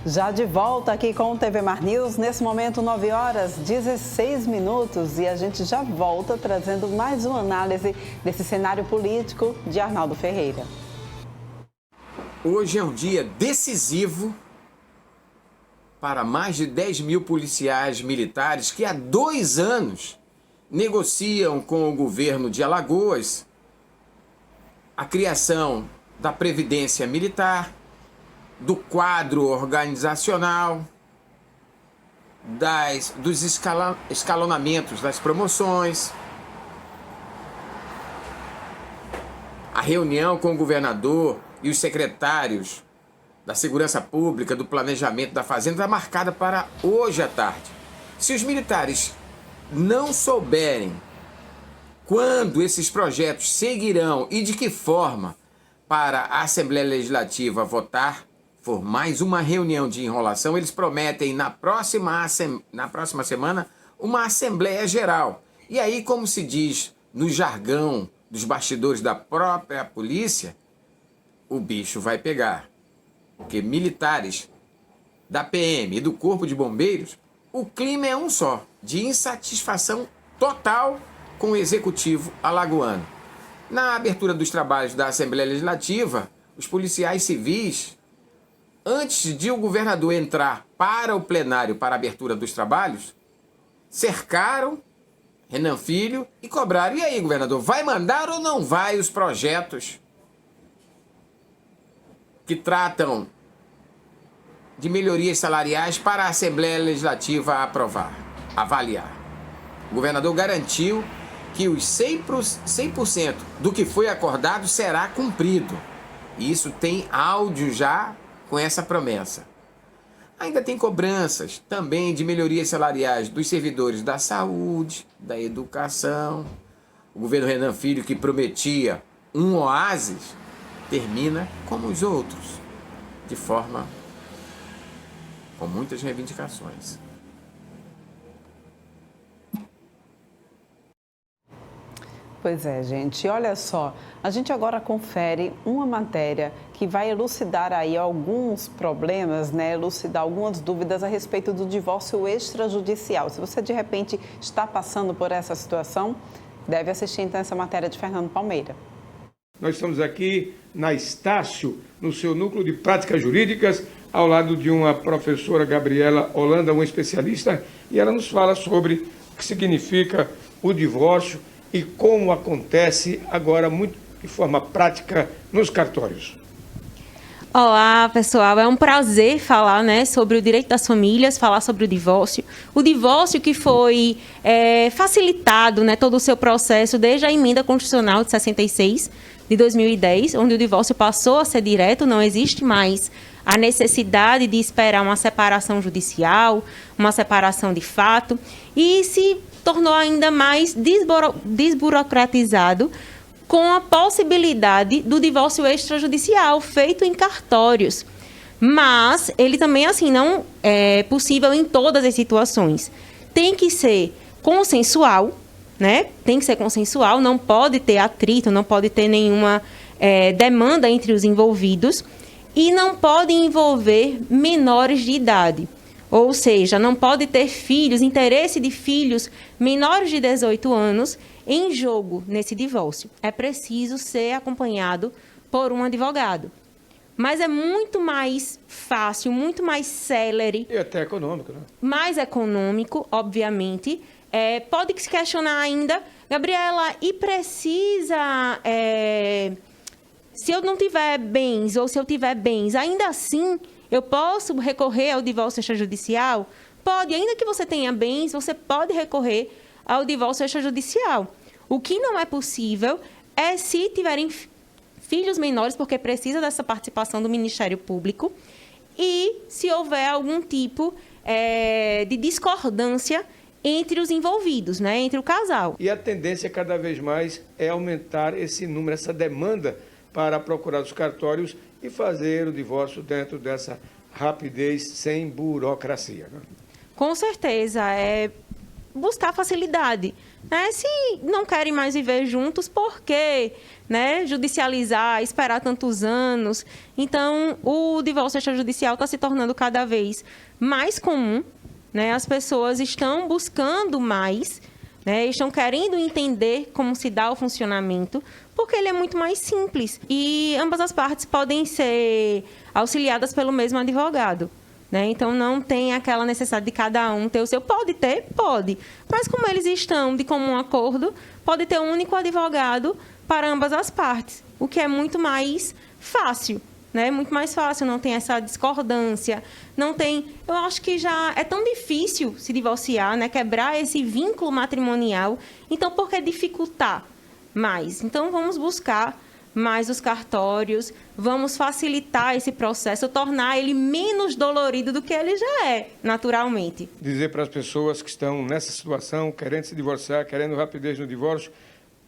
Já de volta aqui com o TV Mar News, nesse momento 9 horas 16 minutos e a gente já volta trazendo mais uma análise desse cenário político de Arnaldo Ferreira. Hoje é um dia decisivo para mais de 10 mil policiais militares que há 2 anos negociam com o governo de Alagoas a criação da Previdência Militar, do quadro organizacional, dos escalonamentos das promoções, a reunião com o governador e os secretários da Segurança Pública, do Planejamento da Fazenda, está marcada para hoje à tarde. Se os militares não souberem quando esses projetos seguirão e de que forma para a Assembleia Legislativa votar, for mais uma reunião de enrolação, eles prometem na próxima semana uma Assembleia Geral. E aí, como se diz no jargão dos bastidores da própria polícia, o bicho vai pegar. Porque militares da PM e do Corpo de Bombeiros, o clima é um só, de insatisfação total com o Executivo alagoano. Na abertura dos trabalhos da Assembleia Legislativa, os policiais civis, antes de o governador entrar para o plenário para a abertura dos trabalhos, cercaram Renan Filho e cobraram: e aí, governador, vai mandar ou não vai os projetos que tratam de melhorias salariais para a Assembleia Legislativa avaliar? O governador garantiu que os 100% do que foi acordado será cumprido. E isso tem áudio já com essa promessa. Ainda tem cobranças também de melhorias salariais dos servidores da saúde, da educação. O governo Renan Filho, que prometia um oásis, termina como os outros, de forma com muitas reivindicações. Pois é, gente. Olha só, a gente agora confere uma matéria que vai elucidar aí alguns problemas, né? Elucidar algumas dúvidas a respeito do divórcio extrajudicial. Se você, de repente, está passando por essa situação, deve assistir, então, essa matéria de Fernando Palmeira. Nós estamos aqui na Estácio, no seu núcleo de práticas jurídicas, ao lado de uma professora, Gabriela Holanda, uma especialista, e ela nos fala sobre o que significa o divórcio e como acontece agora muito de forma prática nos cartórios. Olá, pessoal. É um prazer falar, né, sobre o direito das famílias, falar sobre o divórcio. O divórcio que foi facilitado, né, todo o seu processo desde a emenda constitucional de 66, de 2010, onde o divórcio passou a ser direto, não existe mais a necessidade de esperar uma separação judicial, uma separação de fato, e se tornou ainda mais desburocratizado com a possibilidade do divórcio extrajudicial feito em cartórios. Mas ele também, assim, não é possível em todas as situações. Tem que ser consensual, né? Tem que ser consensual, não pode ter atrito, não pode ter nenhuma demanda entre os envolvidos e não pode envolver menores de idade. Ou seja, não pode ter filhos, interesse de filhos menores de 18 anos em jogo nesse divórcio. É preciso ser acompanhado por um advogado. Mas é muito mais fácil, muito mais célere. E até econômico, né? Mais econômico, obviamente. Pode se questionar ainda, Gabriela, e precisa... se eu não tiver bens ou se eu tiver bens, ainda assim... eu posso recorrer ao divórcio extrajudicial? Pode. Ainda que você tenha bens, você pode recorrer ao divórcio extrajudicial. O que não é possível é se tiverem filhos menores, porque precisa dessa participação do Ministério Público, e se houver algum tipo de discordância entre os envolvidos, né, entre o casal. E a tendência cada vez mais é aumentar esse número, essa demanda para procurar os cartórios e fazer o divórcio dentro dessa rapidez, sem burocracia, né? Com certeza. buscar facilidade. Né? Se não querem mais viver juntos, por quê? Né? Judicializar, esperar tantos anos. Então, o divórcio extrajudicial está se tornando cada vez mais comum. Né? As pessoas estão buscando mais, né? Estão querendo entender como se dá o funcionamento, porque ele é muito mais simples. E ambas as partes podem ser auxiliadas pelo mesmo advogado. Né? Então, não tem aquela necessidade de cada um ter o seu. Pode ter? Pode. Mas como eles estão de comum acordo, pode ter um único advogado para ambas as partes, o que é muito mais fácil. Né? Muito mais fácil, não tem essa discordância, não tem... Eu acho que já é tão difícil se divorciar, né? Quebrar esse vínculo matrimonial. Então, por que dificultar mais? Então, vamos buscar mais os cartórios, vamos facilitar esse processo, tornar ele menos dolorido do que ele já é, naturalmente. Dizer para as pessoas que estão nessa situação, querendo se divorciar, querendo rapidez no divórcio,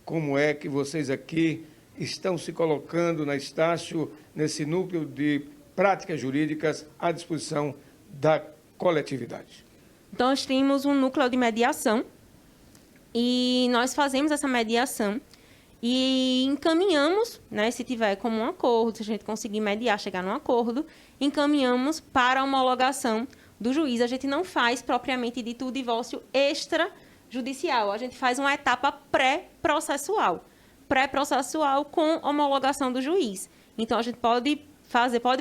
como é que vocês aqui estão se colocando na Estácio, nesse núcleo de práticas jurídicas à disposição da coletividade? Então, nós temos um núcleo de mediação e nós fazemos essa mediação e encaminhamos, né, se tiver como um acordo, se a gente conseguir mediar, chegar num acordo, encaminhamos para a homologação do juiz. A gente não faz propriamente dito o divórcio extrajudicial, a gente faz uma etapa pré-processual com homologação do juiz. Então, a gente pode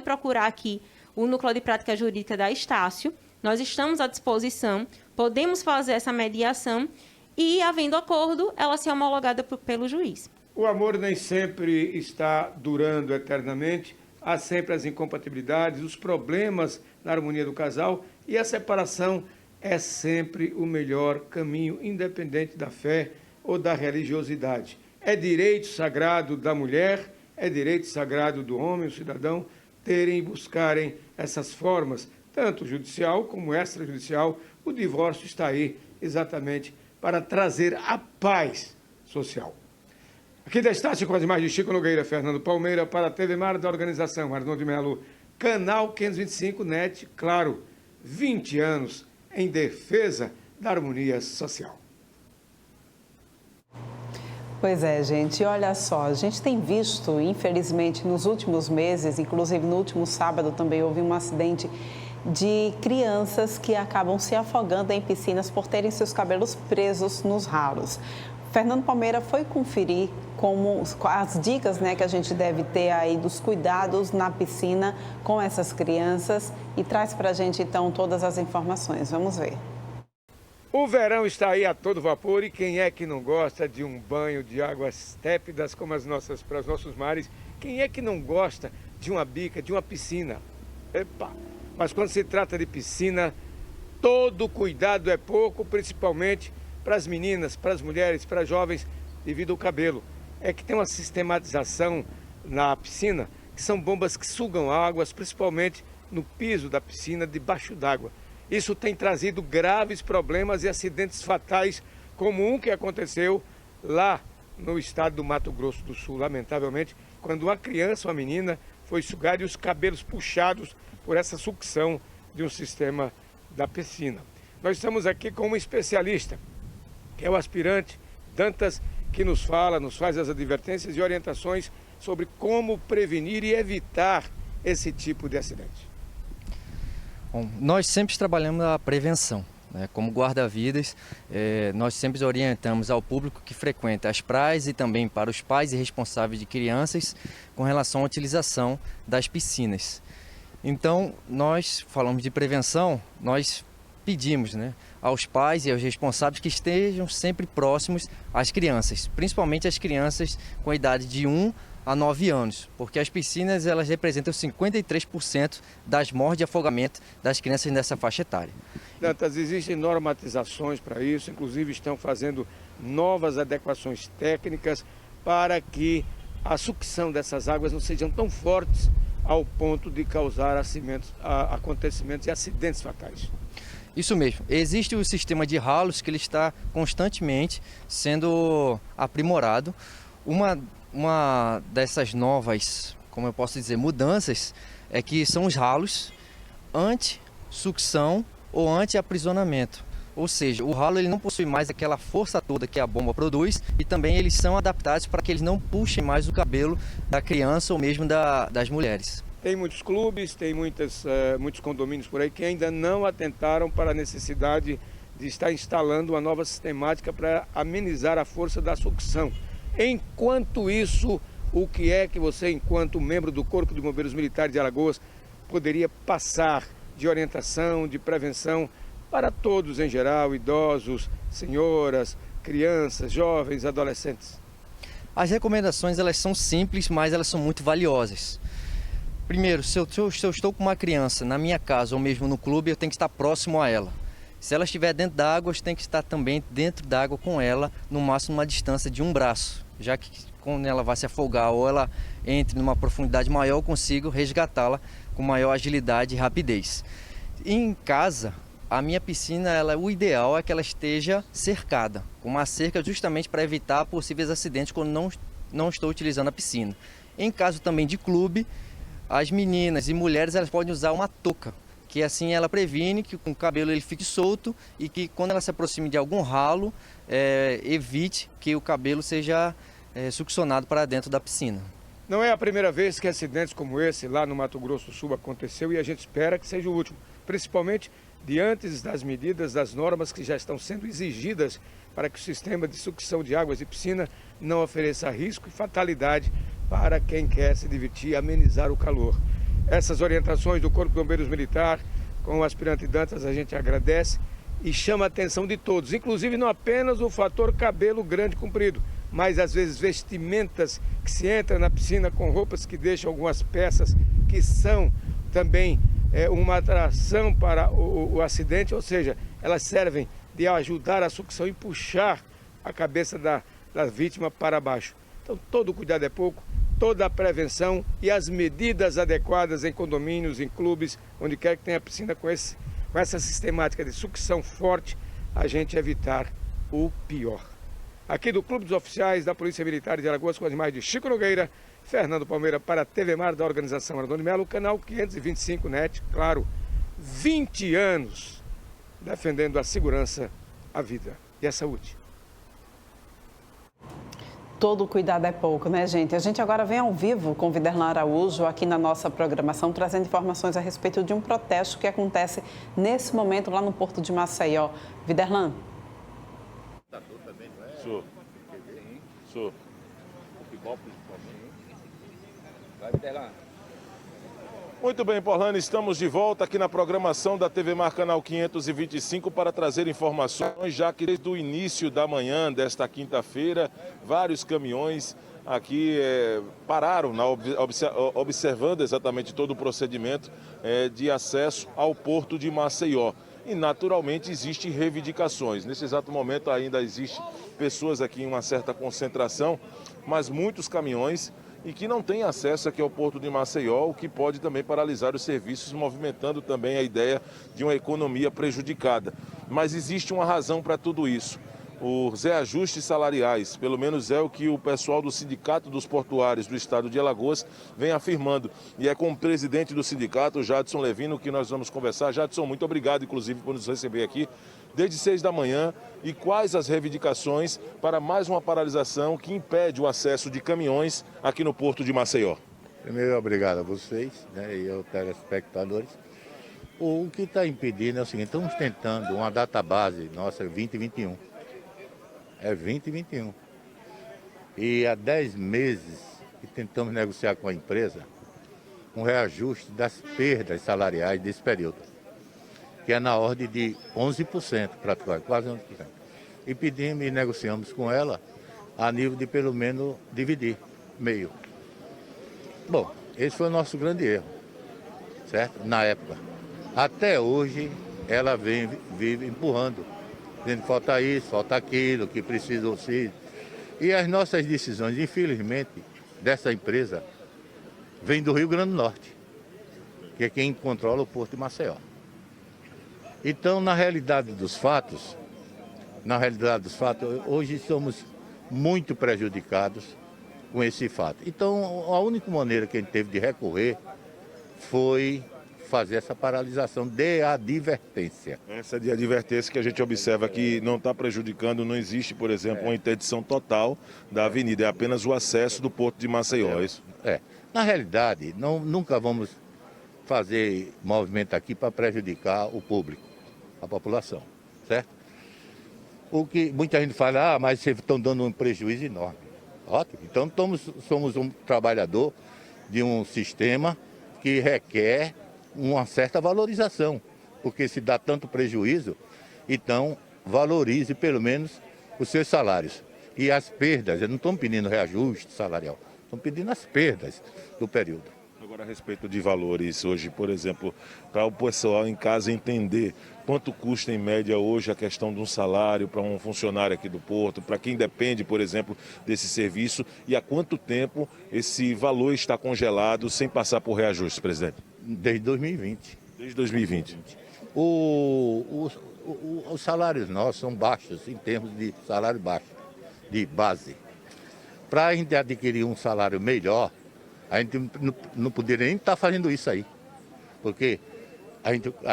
procurar aqui o Núcleo de Prática Jurídica da Estácio. Nós estamos à disposição, podemos fazer essa mediação e, havendo acordo, ela ser homologada pelo juiz. O amor nem sempre está durando eternamente, há sempre as incompatibilidades, os problemas na harmonia do casal, e a separação é sempre o melhor caminho, independente da fé ou da religiosidade. É direito sagrado da mulher, é direito sagrado do homem, o cidadão, terem e buscarem essas formas, tanto judicial como extrajudicial. O divórcio está aí exatamente para trazer a paz social. Aqui da Estácio, com as imagens de Chico Nogueira, Fernando Palmeira, para a TV Mar da organização Arnaldo de Melo, Canal 525 NET, claro, 20 anos em defesa da harmonia social. Pois é, gente, olha só, a gente tem visto, infelizmente, nos últimos meses, inclusive no último sábado também houve um acidente de crianças que acabam se afogando em piscinas por terem seus cabelos presos nos ralos. Fernando Palmeira foi conferir como as dicas, né, que a gente deve ter aí dos cuidados na piscina com essas crianças e traz para a gente, então, todas as informações. Vamos ver. O verão está aí a todo vapor e quem é que não gosta de um banho de águas tépidas como para os nossos mares? Quem é que não gosta de uma bica, de uma piscina? Epa! Mas quando se trata de piscina, todo cuidado é pouco, principalmente para as meninas, para as mulheres, para as jovens, devido ao cabelo. É que tem uma sistematização na piscina, que são bombas que sugam águas, principalmente no piso da piscina, debaixo d'água. Isso tem trazido graves problemas e acidentes fatais, como um que aconteceu lá no estado do Mato Grosso do Sul, lamentavelmente, quando uma criança, uma menina, foi sugada e os cabelos puxados por essa sucção de um sistema da piscina. Nós estamos aqui com um especialista, que é o aspirante Dantas, que nos faz as advertências e orientações sobre como prevenir e evitar esse tipo de acidente. Bom, nós sempre trabalhamos a prevenção, né? Como guarda-vidas, nós sempre orientamos ao público que frequenta as praias e também para os pais e responsáveis de crianças com relação à utilização das piscinas. Então, nós falamos de prevenção, nós pedimos, né, aos pais e aos responsáveis que estejam sempre próximos às crianças, principalmente as crianças com a idade de 1 a 9 anos, porque as piscinas elas representam 53% das mortes de afogamento das crianças nessa faixa etária. Dantas, existem normatizações para isso, inclusive estão fazendo novas adequações técnicas para que a sucção dessas águas não sejam tão fortes ao ponto de causar acontecimentos e acidentes fatais. Isso mesmo. Existe o sistema de ralos que ele está constantemente sendo aprimorado. Uma dessas novas, como eu posso dizer, mudanças é que são os ralos anti-sucção ou anti-aprisionamento. Ou seja, o ralo ele não possui mais aquela força toda que a bomba produz e também eles são adaptados para que eles não puxem mais o cabelo da criança ou mesmo das mulheres. Tem muitos clubes, tem muitos condomínios por aí que ainda não atentaram para a necessidade de estar instalando uma nova sistemática para amenizar a força da sucção. Enquanto isso, o que é que você, enquanto membro do Corpo de Bombeiros Militares de Alagoas, poderia passar de orientação, de prevenção para todos em geral, idosos, senhoras, crianças, jovens, adolescentes? As recomendações elas são simples, mas elas são muito valiosas. Primeiro, se eu estou com uma criança na minha casa ou mesmo no clube, eu tenho que estar próximo a ela. Se ela estiver dentro da água, eu tenho que estar também dentro da água com ela, no máximo uma distância de um braço, já que quando ela vai se afogar ou ela entre numa profundidade maior, eu consigo resgatá-la com maior agilidade e rapidez. Em casa, a minha piscina, o ideal é que ela esteja cercada, com uma cerca justamente para evitar possíveis acidentes quando não estou utilizando a piscina. Em caso também de clube, as meninas e mulheres elas podem usar uma touca, que assim ela previne que o cabelo ele fique solto e que quando ela se aproxime de algum ralo, evite que o cabelo seja succionado para dentro da piscina. Não é a primeira vez que acidentes como esse lá no Mato Grosso do Sul aconteceu e a gente espera que seja o último, principalmente diante das medidas, das normas que já estão sendo exigidas para que o sistema de sucção de águas de piscina não ofereça risco e fatalidade para quem quer se divertir e amenizar o calor. Essas orientações do Corpo de Bombeiros Militar, com o aspirante Dantas, a gente agradece e chama a atenção de todos, inclusive não apenas o fator cabelo grande comprido, mas às vezes vestimentas que se entra na piscina com roupas que deixam algumas peças que são também uma atração para o acidente, ou seja, elas servem de ajudar a sucção e puxar a cabeça da vítima para baixo. Então todo cuidado é pouco, toda a prevenção e as medidas adequadas em condomínios, em clubes, onde quer que tenha piscina com essa sistemática de sucção forte, a gente evitar o pior. Aqui do Clube dos Oficiais da Polícia Militar de Alagoas, com as imagens de Chico Nogueira, Fernando Palmeira para a TV Mar da Organização Ardone Melo, canal 525 NET, claro, 20 anos defendendo a segurança, a vida e a saúde. Todo cuidado é pouco, né, gente? A gente agora vem ao vivo com o Viderlan Araújo aqui na nossa programação, trazendo informações a respeito de um protesto que acontece nesse momento lá no Porto de Maceió. Viderlan. Sou. Futebol principalmente. Vai, Viderlan. Muito bem, Porlane, estamos de volta aqui na programação da TV Mar Canal 525 para trazer informações, já que desde o início da manhã desta quinta-feira, vários caminhões aqui pararam, observando exatamente todo o procedimento de acesso ao Porto de Maceió. E, naturalmente, existem reivindicações. Nesse exato momento ainda existem pessoas aqui em uma certa concentração, mas muitos caminhões e que não têm acesso aqui ao Porto de Maceió, o que pode também paralisar os serviços, movimentando também a ideia de uma economia prejudicada. Mas existe uma razão para tudo isso. Os reajustes salariais, pelo menos é o que o pessoal do Sindicato dos Portuários do Estado de Alagoas vem afirmando. E é com o presidente do sindicato, Jadson Levino, que nós vamos conversar. Jadson, muito obrigado, inclusive, por nos receber aqui desde 6 da manhã. E quais as reivindicações para mais uma paralisação que impede o acesso de caminhões aqui no Porto de Maceió? Primeiro, obrigado a vocês, né, e aos telespectadores. O que está impedindo é o seguinte: estamos tentando uma database nossa 2021. É 2021. E há 10 meses que tentamos negociar com a empresa um reajuste das perdas salariais desse período, que é na ordem de 11%, praticamente, quase 11%. E pedimos e negociamos com ela a nível de pelo menos dividir meio. Bom, esse foi o nosso grande erro, certo? Na época. Até hoje, ela vive empurrando, dizendo que falta isso, falta aquilo, que precisa auxílio. E as nossas decisões, infelizmente, dessa empresa, vêm do Rio Grande do Norte, que é quem controla o Porto de Maceió. Então, na realidade dos fatos, hoje somos muito prejudicados com esse fato. Então, a única maneira que a gente teve de recorrer foi fazer essa paralisação de advertência. Essa de advertência que a gente observa que não está prejudicando, não existe, por exemplo, uma interdição total da avenida, é apenas o acesso do Porto de Maceió, é isso? Na realidade, nunca vamos fazer movimento aqui para prejudicar o público, a população, certo? O que muita gente fala, mas vocês estão dando um prejuízo enorme. Ótimo, então somos um trabalhador de um sistema que requer uma certa valorização, porque se dá tanto prejuízo, então valorize pelo menos os seus salários. E as perdas, eu não estou pedindo reajuste salarial, estão pedindo as perdas do período. Agora, a respeito de valores hoje, por exemplo, para o pessoal em casa entender quanto custa em média hoje a questão de um salário para um funcionário aqui do Porto, para quem depende, por exemplo, desse serviço, e há quanto tempo esse valor está congelado sem passar por reajuste, presidente? Desde 2020. Desde 2020. Os salários nossos são baixos, em termos de salário baixo, de base. Para a gente adquirir um salário melhor, a gente não poderia nem estar fazendo isso aí. Porque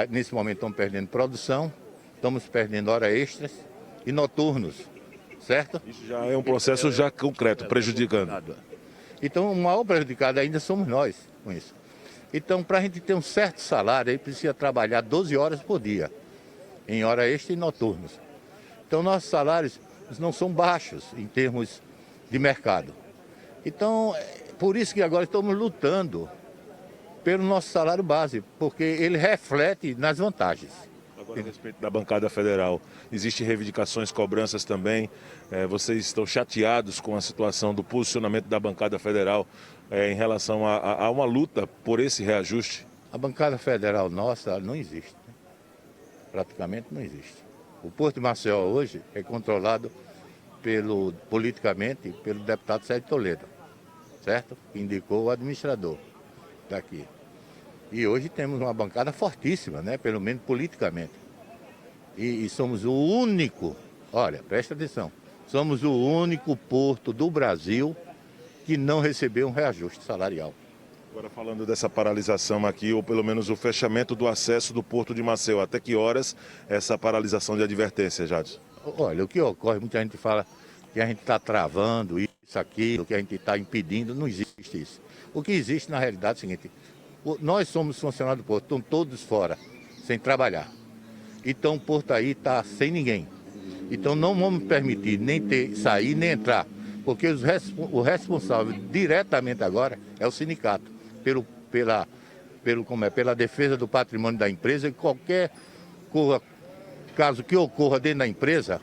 nesse momento estamos perdendo produção, estamos perdendo horas extras e noturnos, certo? Isso já é um processo já concreto, prejudicando. Então o maior prejudicado ainda somos nós com isso. Então, para a gente ter um certo salário, aí precisa trabalhar 12 horas por dia, em hora extra e noturnos. Então, nossos salários não são baixos em termos de mercado. Então, por isso que agora estamos lutando pelo nosso salário base, porque ele reflete nas vantagens. Agora, a respeito da bancada federal, existem reivindicações, cobranças também. Vocês estão chateados com a situação do posicionamento da bancada federal em relação a uma luta por esse reajuste? A bancada federal nossa não existe. Praticamente não existe. O Porto de Maceió hoje é controlado politicamente pelo deputado Sérgio Toledo, certo? Que indicou o administrador daqui. E hoje temos uma bancada fortíssima, né? Pelo menos politicamente. E somos o único, olha, presta atenção, somos o único porto do Brasil que não recebeu um reajuste salarial. Agora, falando dessa paralisação aqui, ou pelo menos o fechamento do acesso do Porto de Maceió, até que horas essa paralisação de advertência, Jadson? Olha, o que ocorre, muita gente fala que a gente está travando isso, aquilo, que a gente está impedindo, não existe isso. O que existe na realidade é o seguinte, nós somos funcionários do Porto, estão todos fora, sem trabalhar. Então o Porto aí está sem ninguém. Então não vamos permitir nem sair, nem entrar, porque o responsável diretamente agora é o sindicato, pela defesa do patrimônio da empresa, e qualquer caso que ocorra dentro da empresa,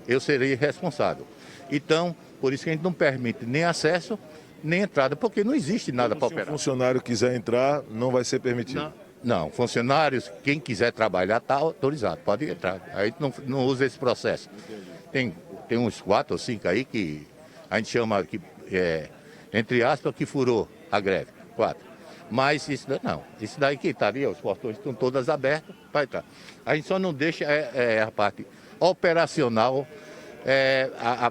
eu serei responsável. Então, por isso que a gente não permite nem acesso, nem entrada, porque não existe nada para operar. Se um funcionário quiser entrar, não vai ser permitido? Não, funcionários, quem quiser trabalhar está autorizado, pode entrar. A gente não usa esse processo. Tem uns 4 ou 5 aí que a gente chama, entre aspas, que furou a greve. 4. Mas isso não. Isso daí que está ali, os portões estão todos abertos para entrar. A gente só não deixa a parte operacional,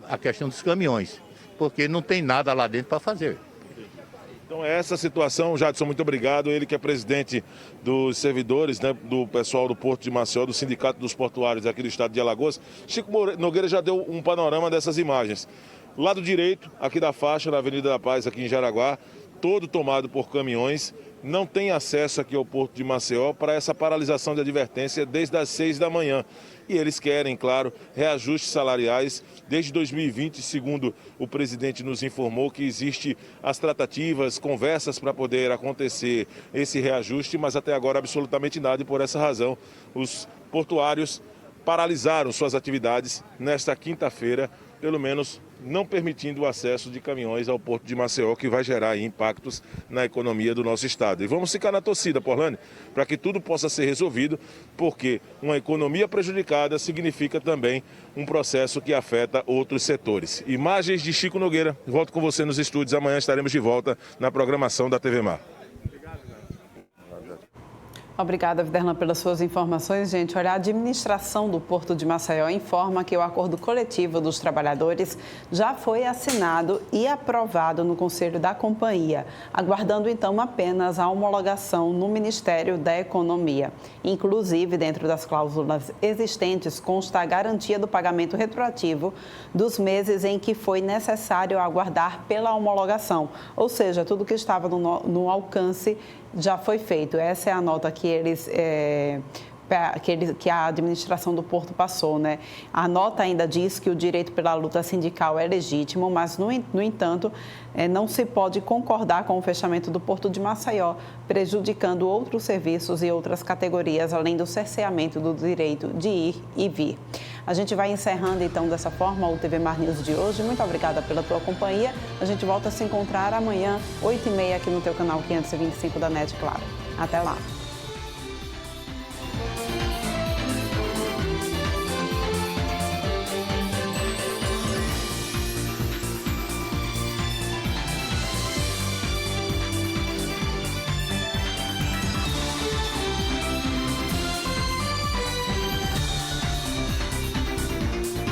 a questão dos caminhões, porque não tem nada lá dentro para fazer. Então, essa situação, Jadson, muito obrigado. Ele que é presidente dos servidores, né, do pessoal do Porto de Maceió, do Sindicato dos Portuários aqui do estado de Alagoas. Chico Nogueira já deu um panorama dessas imagens. Lado direito, aqui da faixa, na Avenida da Paz, aqui em Jaraguá, todo tomado por caminhões. Não tem acesso aqui ao Porto de Maceió para essa paralisação de advertência desde as 6 da manhã. E eles querem, claro, reajustes salariais. Desde 2020, segundo o presidente nos informou, que existe as tratativas, conversas para poder acontecer esse reajuste, mas até agora absolutamente nada. E por essa razão, os portuários paralisaram suas atividades nesta quinta-feira, pelo menos não permitindo o acesso de caminhões ao Porto de Maceió, que vai gerar aí impactos na economia do nosso estado. E vamos ficar na torcida, Porlane, para que tudo possa ser resolvido, porque uma economia prejudicada significa também um processo que afeta outros setores. Imagens de Chico Nogueira, volto com você nos estúdios, amanhã estaremos de volta na programação da TV Mar. Obrigada, Viderlan, pelas suas informações. Gente, olha, a administração do Porto de Maceió informa que o acordo coletivo dos trabalhadores já foi assinado e aprovado no Conselho da Companhia, aguardando então apenas a homologação no Ministério da Economia. Inclusive, dentro das cláusulas existentes, consta a garantia do pagamento retroativo dos meses em que foi necessário aguardar pela homologação, ou seja, tudo que estava no alcance já foi feito. Essa é a nota que a administração do Porto passou, né? A nota ainda diz que o direito pela luta sindical é legítimo, mas, no entanto, não se pode concordar com o fechamento do Porto de Maceió, prejudicando outros serviços e outras categorias, além do cerceamento do direito de ir e vir. A gente vai encerrando, então, dessa forma o TV Mar News de hoje. Muito obrigada pela tua companhia. A gente volta a se encontrar amanhã, 8h30, aqui no teu canal 525 da NET, claro. Até lá.